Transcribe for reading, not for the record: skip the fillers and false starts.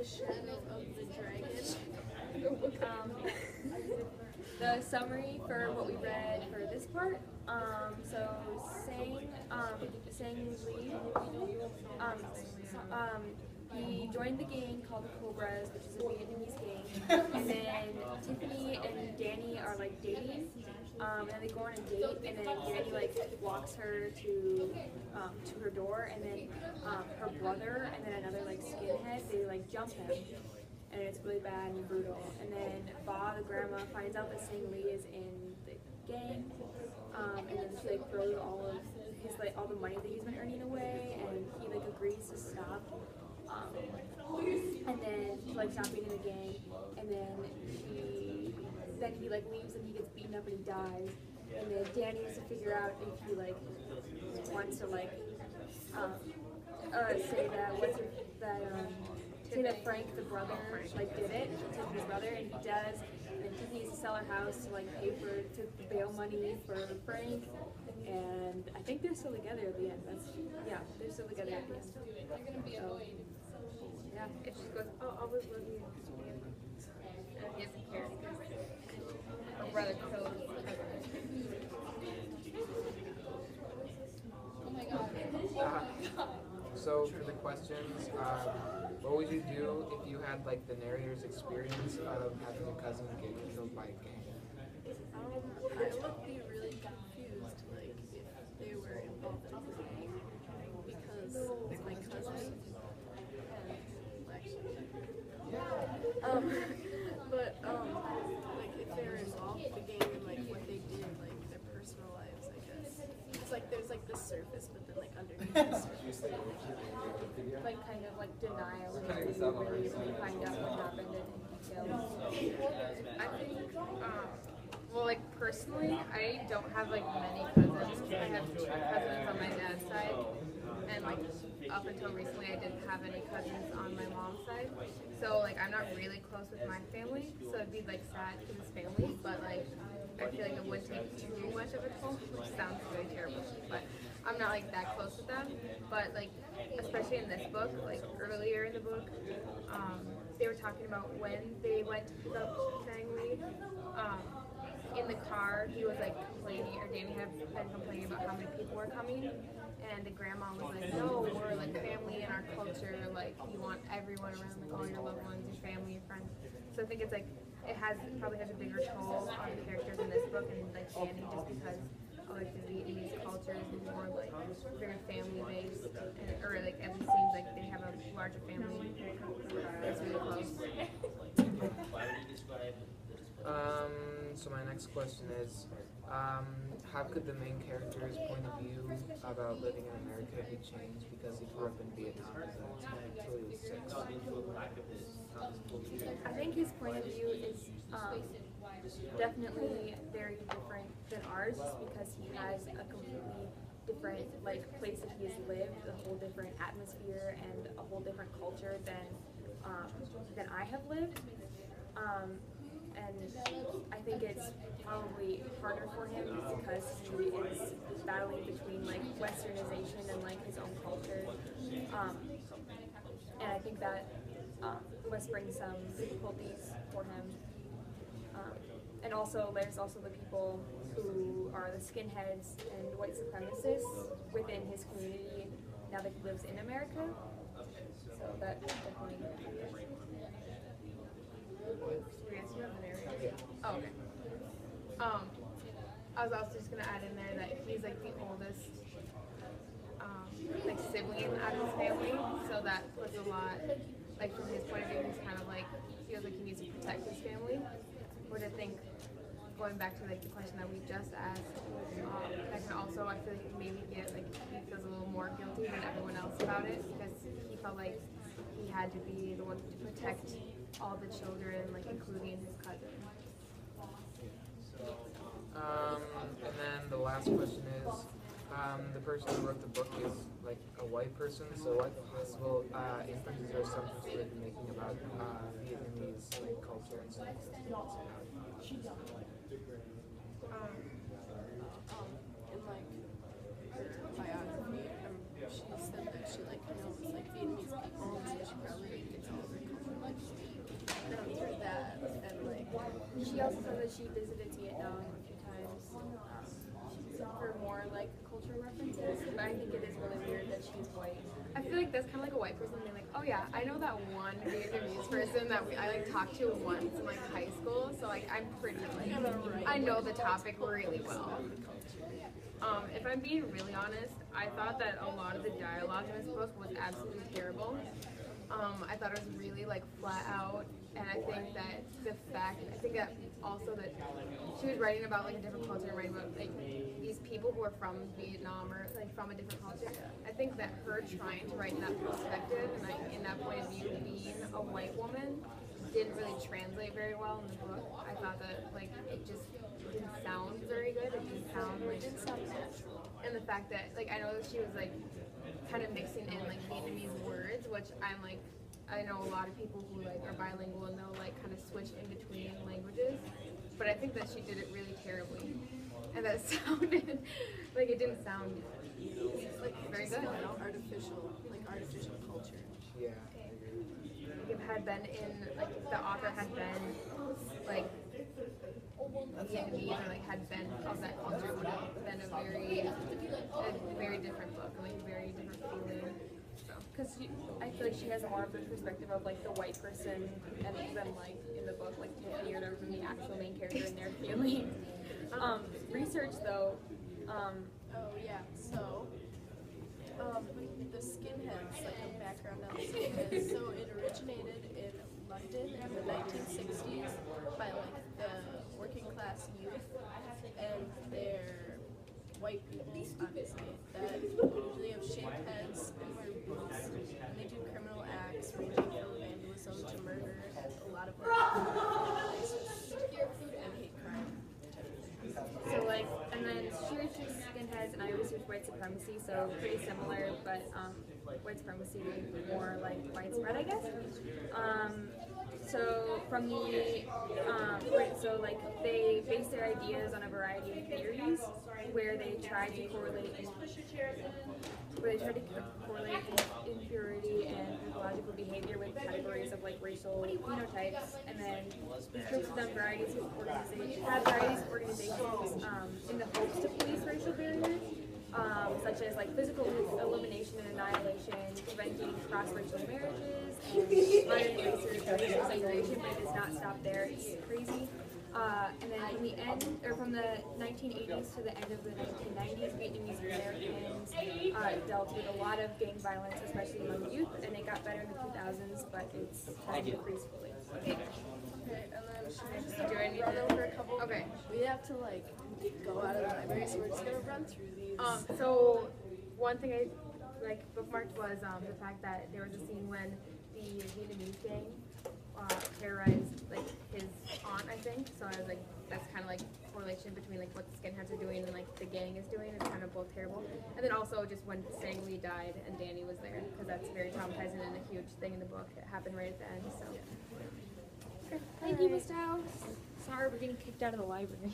The Shadow of the Dragon. The summary for what we read for this part. So Sang Lee, he joined the gang called the Cobras, which is a Vietnamese gang. And then Tiffany and Danny are like dating. And then they go on a date, and then Danny like walks her to her door, and then her brother and then another like skinhead, they like jump him. And it's really bad and brutal. And then Ba, the grandma, finds out that Sang Lee is in the gang, and then she like throws all of his like all the money that he's been earning away, and he like agrees to stop. And then to like stop being in the gang, and then he like leaves and he gets beaten up and he dies. And then Danny has to figure out if he like wants to like say that Frank, the brother, like did it, Tiffany's brother, and he does. And then Tiffany needs to sell her house to like pay for bail money for Frank. And I think they're still together at the end. They're still together at the end. They're gonna be annoyed. Yeah, if she goes, oh, I always love you. And he doesn't care because her brother killed his cousin. Oh my god. So for the questions, what would you do if you had like the narrator's experience of having a cousin get killed by a gang? I would be really confused, like, if they were involved in the gang, because my cousin, like, if they were involved in the gang and, like, what they did, like, their personal lives, I guess. It's like, there's, like, the surface, but then, like, underneath the surface. Like kind of like denial until you really find out what happened in detail. I think, well, like personally, I don't have like many cousins. I have two cousins on my dad's side, and like up until recently, I didn't have any cousins on my mom's side. So like I'm not really close with my family, so it'd be like sad to his family, but like I feel like it wouldn't take too much of a toll, which sounds really terrible, but I'm not like that close with them. But like especially in this book, like earlier in the book, they were talking about when they went to pick up Sang Lee. In the car, he was like complaining, or Danny had been complaining about how many people were coming, and the grandma was like, no, we're like family in our culture, like you want everyone around, like all your loved ones, your family, your friends. So I think it's like, probably has a bigger toll on the characters in this book, and like Danny, just because like the Vietnamese culture is more like very family based, or like at least seems like they have a larger family. It's really close. So my next question is, how could the main character's point of view about living in America be changed because he grew up in Vietnam until he was 6? I think his point of view is definitely very different than ours, just because he has a completely different like place that he has lived, a whole different atmosphere and a whole different culture than I have lived. And I think it's probably harder for him because he is battling between like westernization and like his own culture. And I think that must bring some difficulties for him. And also, there's also the people who are the skinheads and white supremacists within his community now that he lives in America. So that definitely. Oh, okay. I was also just gonna add in there that he's like the oldest like sibling out of his family, so that puts a lot, like from his point of view, he's kind of like feels like he needs to protect his family. Which I think, going back to like the question that we just asked, that can also, I feel like maybe get like he feels a little more guilty than everyone else about it, because he felt like he had to be the one to protect all the children, like including his cousin. And then the last question is, the person who wrote the book is like a white person, so what possible inferences or assumptions should they be making about Vietnamese like culture and stuff? In like her biography, she said that she like knows like Vietnamese people, and so she probably gets all of her culture visited Vietnam a few times for more like cultural references, but I think it is really weird that she's white. I feel like that's kind of like a white person being like, oh yeah, I know that one Vietnamese person that I like talked to once in like high school, so like I'm pretty like I know the topic really well. If I'm being really honest, I thought that a lot of the dialogue in this book was absolutely terrible. I thought it was really like flat out, and I think that also that she was writing about like a different culture and writing about like these people who are from Vietnam or like from a different culture. I think that her trying to write in that perspective and like in that point of view, being a white woman, didn't really translate very well in the book. I thought that like it just didn't sound very good. It didn't sound natural. And the fact that like I know that she was like kind of mixing in like Vietnamese words, which I'm like, I know a lot of people who like are bilingual and they'll like kind of switch in between languages, but I think that she did it really terribly, and that sounded like it didn't sound like very good. Artificial culture. Yeah. Like if it had been in like if the author had been like Vietnamese or like had been of that culture, it would have been a very different book and like a very different feeling. Because I feel like she has more of the perspective of like the white person, and even like in the book, like Tiffany or whatever, from the actual main character and their feelings. Research though. Oh yeah, so the skinheads, like the background on the skinheads, so it originated in London in the 1960s by like the working class youth, and they're white people, obviously, that usually have shaved heads and wear boots, and they do criminal acts ranging from vandalism to murder, a lot of racist and hate crime. So like, and then she researched skinheads, and I researched white supremacy, so pretty similar, but white supremacy more like widespread, I guess. So from the, so like they base their ideas on a variety of theories, where they try to correlate impurity and pathological behavior with categories of like racial phenotypes, and then these groups have done varieties of organizations in the hopes to police racial barriers, such as like physical elimination and annihilation, preventing cross-racial marriages, and modern racial segregation, but it does not stop there. It's crazy. And then from the end, or from the 1980s to the end of the 1990s, Vietnamese Americans dealt with a lot of gang violence, especially among youth, and it got better in the 2000s, but it's kind of decreased fully. Okay, and then should we just run over a couple? Okay. We have to like go out of the library, so we're just gonna run through these. So one thing I like bookmarked was the fact that there was a scene when the Vietnamese gang terrorized like his aunt, I think. So I was like, that's kind of like correlation between like what the skinheads are doing and like the gang is doing. It's kind of both terrible. And then also just when Sang Lee died and Danny was there, because that's very traumatizing and a huge thing in the book. It happened right at the end. So Thank you, Miss Dow. Sorry, we're getting kicked out of the library.